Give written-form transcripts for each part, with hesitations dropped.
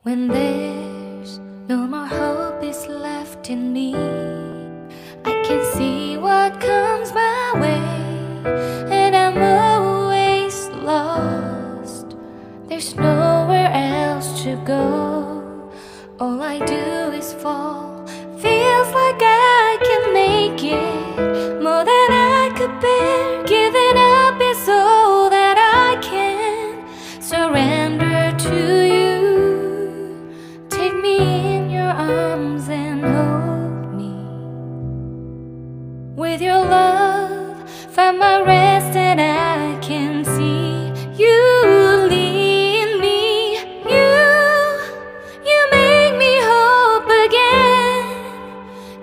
When there's no more hope is left in me, I can see what comes my way, and I'm always lost. There's nowhere else to go. All I do is fall. Feels like I can make it more than I could bear. Giving up is all that I can surrender to you. Take me in your arms and hold me. With your love, find my rest, and I can see you lead me. You make me hope again.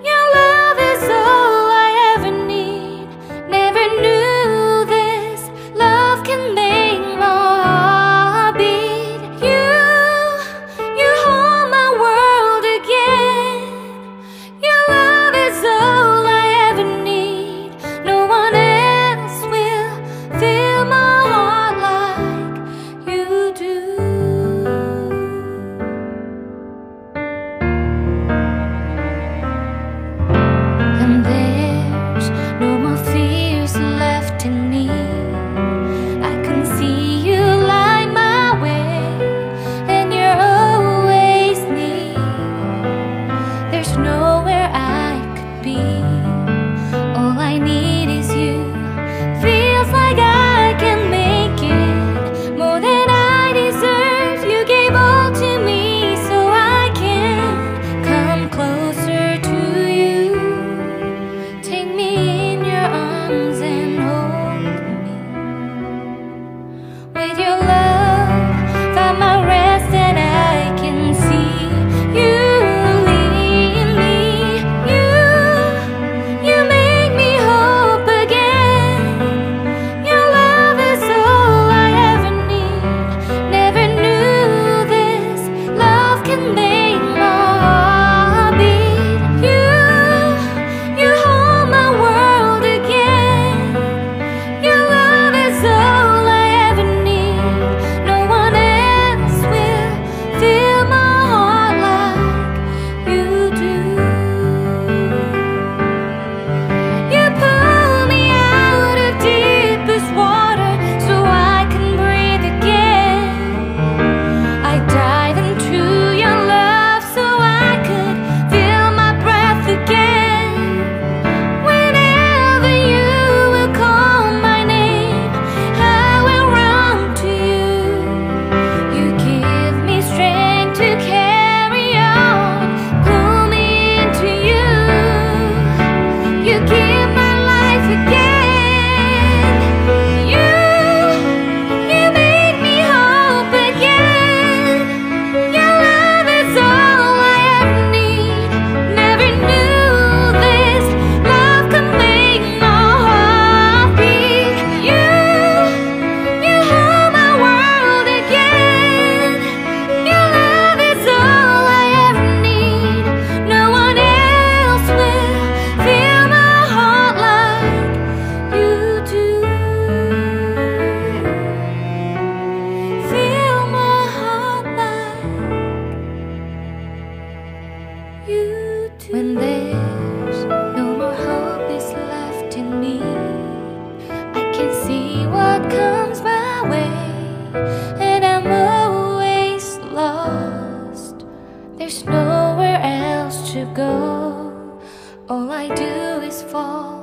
Your love is all I ever need. Never knew this love can make my heart beat. You hold my world again. Your love is all I ever need. No one else will fill my heart like you do. And there's no more fears left in me. I can see you light my way, and you're always near. There's nowhere I could be. All I need is you. Feels like I can make it more than I deserve. You gave all to me so I can come closer to you. Take me in your arms and hold me. With your love, find my rest, and I can see you lead me. You make me hope again. Your love is all I ever need. Never knew this love can make my heart beat. You hold my world again. Your love is all I ever need. No one else will fill my heart like you do. You pull me out of deepest water so I can breathe again. I dive into your love so I could feel my breath again. Whenever you will call my name, I will run to you. You give me strength to carry on. Pull me into you. You give my life again. You make me hope again. Your love is all I ever need. Never knew this love could make my heart beat. You hold my world again. Your love is all I ever need. No one else will fill my heart like you do. Fill my heart like you do. When there's no more hope is left in me, I can see what comes my way, and I'm always lost. There's nowhere else to go. All I do is fall.